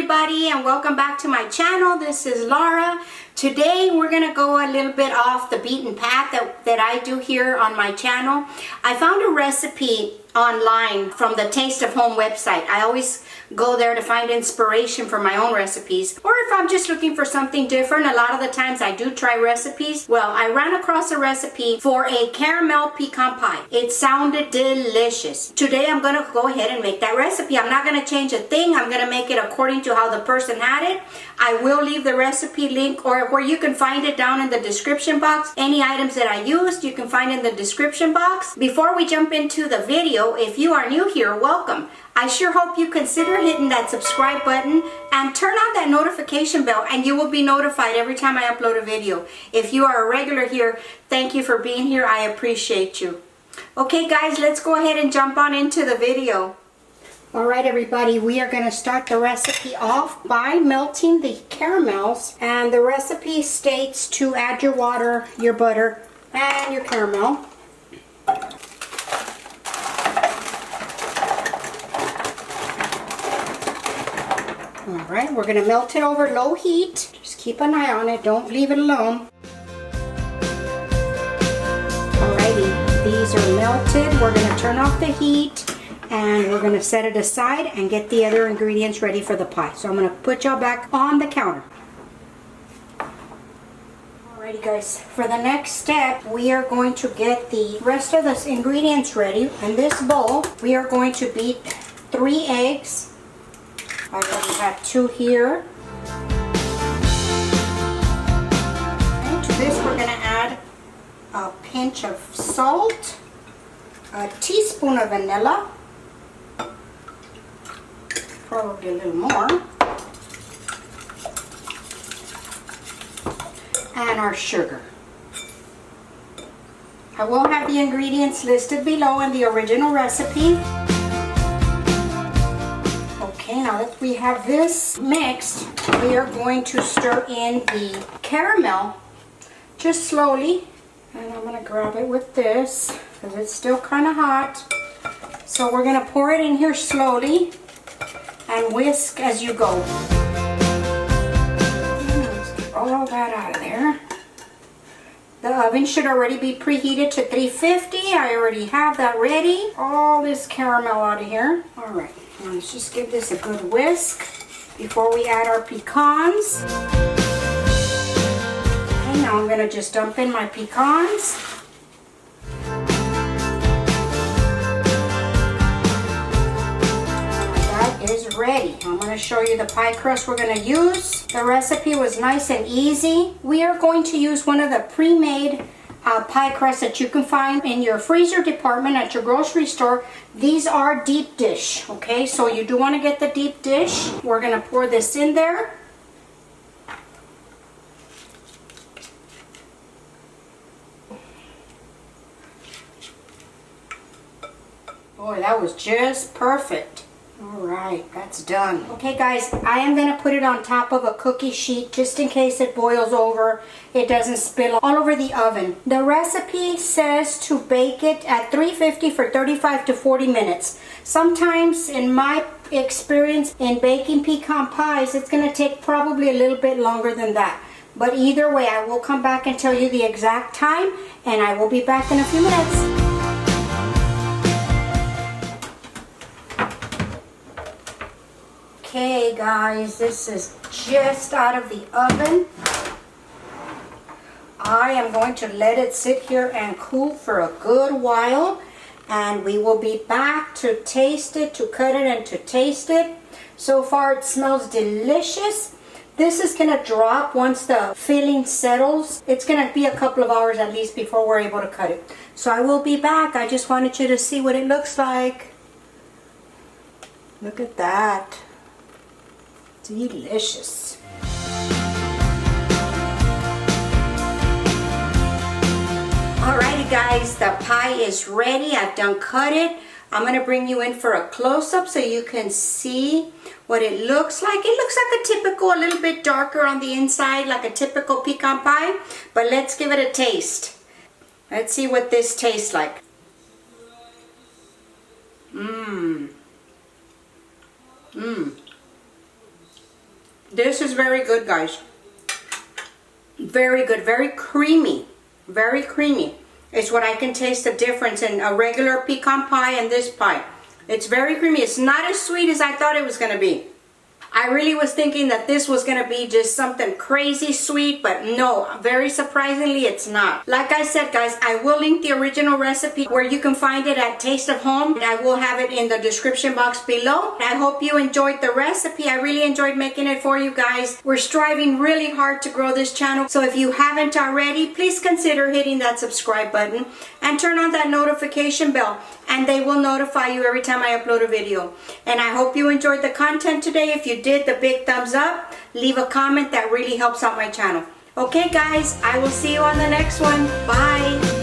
everybody, and welcome back to my channel. This is Laura. Today we're going to go a little bit off the beaten path that I do here on my channel. I found a recipe online from the Taste of Home website. I always go there to find inspiration for my own recipes, or if I'm just looking for something different. A lot of the times I do try recipes. Well, I ran across a recipe for a caramel pecan pie. It sounded delicious. Today I'm going to go ahead and make that recipe. I'm not going to change a thing. I'm going to make it according to how the person had it. I will leave the recipe link or where you can find it down in the description box. Any items that I used you can find in the description box. Before we jump into the video, if you are new here, welcome. I sure hope you consider hitting that subscribe button and turn on that notification bell, and you will be notified every time I upload a video. If you are a regular here, thank you for being here. I appreciate you. Okay guys, let's go ahead and jump on into the video. Alright everybody, we are going to start the recipe off by melting the caramels, and the recipe states to add your water, your butter, and your caramel. Alright, we're going to melt it over low heat. Just keep an eye on it, don't leave it alone. Alrighty, these are melted. We're going to turn off the heat and we're going to set it aside and get the other ingredients ready for the pie. So I'm going to put y'all back on the counter. Alrighty guys, for the next step we are going to get the rest of the ingredients ready. In this bowl we are going to beat 3 eggs. I already have 2 here. And to this we're going to add a pinch of salt, a teaspoon of vanilla, probably a little more, and our sugar. I will have the ingredients listed below in the original recipe. Okay, now that we have this mixed, we are going to stir in the caramel just slowly. And I'm going to grab it with this because it's still kind of hot. So we're going to pour it in here slowly and whisk as you go. Let's get all that out of there. The oven should already be preheated to 350. I already have that ready. All this caramel out of here. Alright. Let's just give this a good whisk before we add our pecans. Okay, now I'm going to just dump in my pecans. That is ready. I'm going to show you the pie crust we're going to use. The recipe was nice and easy. We are going to use one of the pre-made pie crusts that you can find in your freezer department at your grocery store. These are deep dish, okay? So you do want to get the deep dish. We're going to pour this in there. Boy, that was just perfect. Alright, that's done. Okay guys, I am going to put it on top of a cookie sheet just in case it boils over. It doesn't spill all over the oven. The recipe says to bake it at 350 for 35 to 40 minutes. Sometimes in my experience in baking pecan pies, it's going to take probably a little bit longer than that. But either way, I will come back and tell you the exact time, and I will be back in a few minutes. Okay guys, this is just out of the oven. I am going to let it sit here and cool for a good while, and we will be back to taste it, to cut it and to taste it. So far it smells delicious. This is going to drop once the filling settles. It's going to be a couple of hours at least before we're able to cut it. So I will be back. I just wanted you to see what it looks like. Look at that. Delicious. Alrighty guys, the pie is ready. I've done cut it. I'm going to bring you in for a close-up so you can see what it looks like. It looks like a typical, a little bit darker on the inside, like a typical pecan pie. But let's give it a taste. Let's see what this tastes like. very good, guys. Very good, very creamy. Very creamy. It's what I can taste the difference in a regular pecan pie and this pie. It's very creamy. It's not as sweet as I thought it was going to be. I really was thinking that this was going to be just something crazy sweet, but no, very surprisingly, it's not. Like I said, guys, I will link the original recipe where you can find it at Taste of Home, and I will have it in the description box below. I hope you enjoyed the recipe. I really enjoyed making it for you guys. We're striving really hard to grow this channel, so if you haven't already, please consider hitting that subscribe button and turn on that notification bell, and they will notify you every time I upload a video. And I hope you enjoyed the content today. If you did, the big thumbs up, leave a comment, that really helps out my channel. Okay guys, I will see you on the next one. Bye.